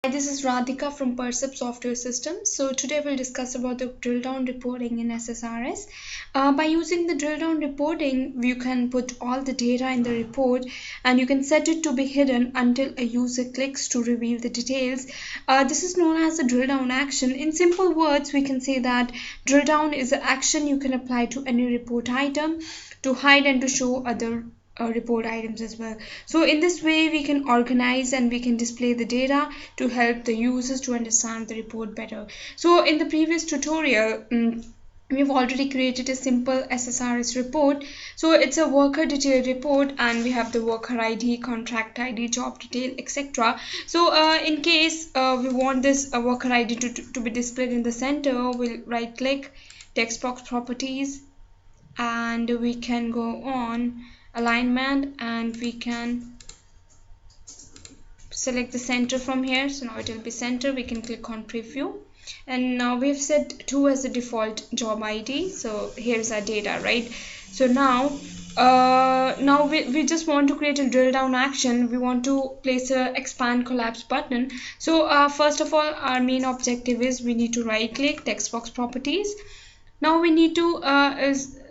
Hi, this is Radhika from Percept software systems. So today we'll discuss about the drill down reporting in SSRS. By using the drill down reporting, you can put all the data in the report and you can set it to be hidden until a user clicks to reveal the details. This is known as the drill down action. In simple words, we can say that drill down is an action you can apply to any report item to hide and to show other report items as well. So in this way we can organize and we can display the data to help the users to understand the report better. So in the previous tutorial, we've already created a simple SSRS report. So it's a worker detail report and we have the worker ID, contract ID, job detail, etc. So in case we want this worker ID to be displayed in the center, we'll right click, text box properties, and we can go on alignment and we can select the center from here. So now it will be center. We can click on preview, and now we've set 2 as the default job ID. So here's our data, right? So now we just want to create a drill down action. We want to place a expand collapse button. So first of all, our main objective is we need to right click, text box properties. Now we need to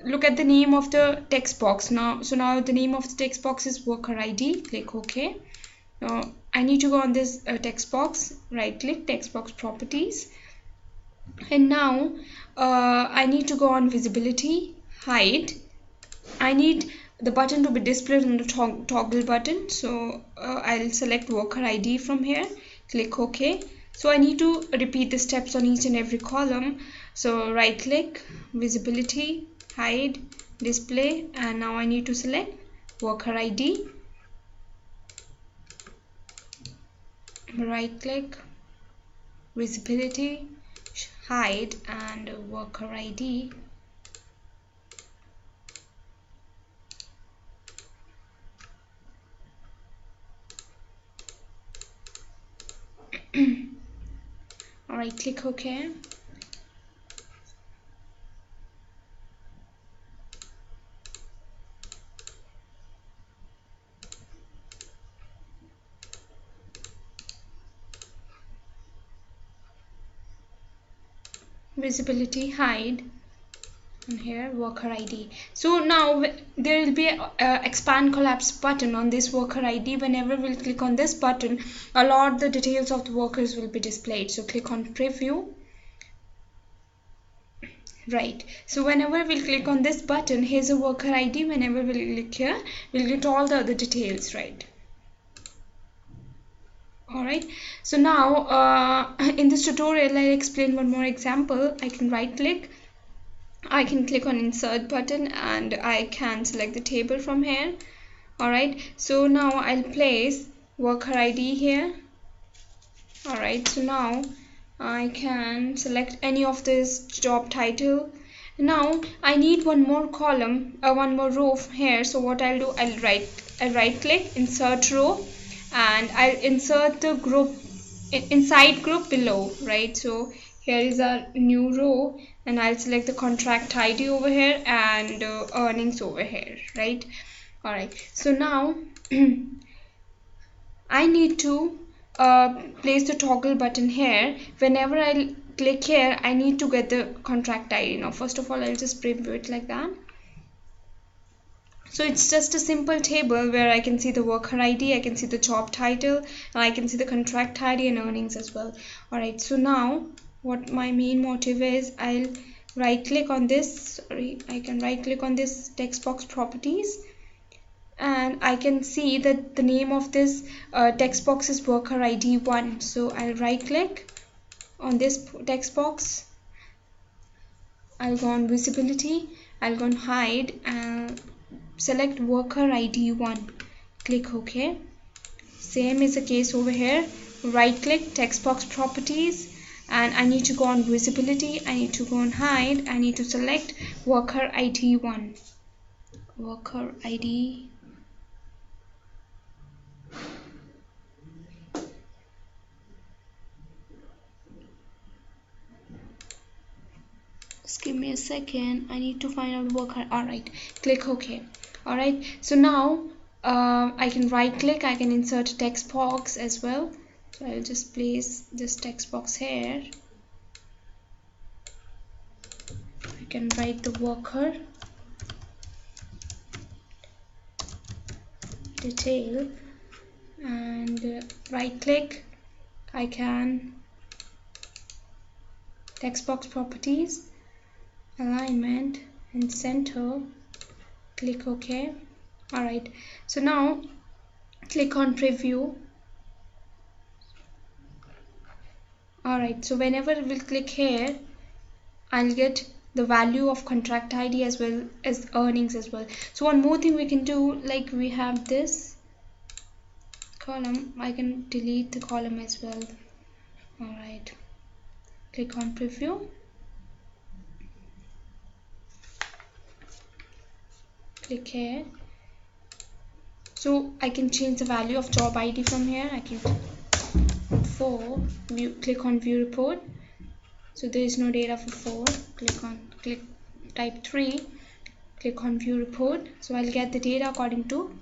look at the name of the text box. Now the name of the text box is worker ID. Click OK. Now I need to go on this text box, right click, text box properties, and now I need to go on visibility, hide. I need the button to be displayed on the toggle button. So I'll select worker ID from here, click OK. So I need to repeat the steps on each and every column. So right click, visibility, hide, display, and now I need to select worker ID. Right click, visibility, hide, and worker ID. Alright, click OK. Visibility, hide, and here worker ID. So now there will be a expand collapse button on this worker ID. Whenever we'll click on this button, a lot of the details of the workers will be displayed. So click on preview. Right, so whenever we'll click on this button, here's a worker ID. Whenever we'll click here, we'll get all the other details, right? Alright, so now in this tutorial I'll explain one more example. I can right click, I can click on insert button, and I can select the table from here. Alright, so now I'll place worker ID here. Alright, so now I can select any of this job title. Now I need one more column, one more row here. So what I'll do, I'll right click, insert row, and I'll insert the group inside group below, right? So here is our new row, and I'll select the contract ID over here and earnings over here, right? Alright, so now I need to place the toggle button here. Whenever I click here, I need to get the contract ID. Now first of all, I'll just preview it like that. So it's just a simple table where I can see the worker ID, I can see the job title, and I can see the contract ID and earnings as well. Alright, so now what my main motive is, I'll right click on this, I can right click on this text box properties, and I can see that the name of this text box is worker ID 1. So I'll right click on this text box, I'll go on visibility, I'll go on hide, and select worker ID 1, click OK. Same is the case over here. Right click, text box properties, and I need to go on visibility, I need to go on hide, I need to select worker ID 1, worker ID. Just give me a second, I need to find out worker. Alright, click OK. Alright, so now I can right click, I can insert a text box as well. So I'll just place this text box here. I can write the worker detail, and right click, I can text box properties, alignment and center, click OK. Alright, so now click on preview. Alright, so whenever we'll click here, I'll get the value of contract ID as well as earnings as well. So one more thing we can do, like we have this column, I can delete the column as well. Alright, click on preview. Click here. So I can change the value of job ID from here. I can for view, click on view report. So there is no data for 4. Type 3, click on view report. So I'll get the data according to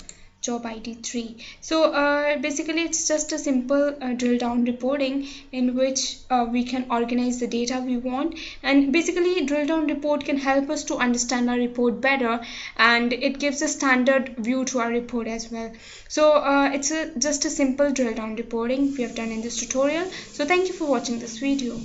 job ID 3. So basically it's just a simple drill down reporting in which we can organize the data we want, and basically drill down report can help us to understand our report better, and it gives a standard view to our report as well. So it's just a simple drill down reporting we have done in this tutorial. So thank you for watching this video.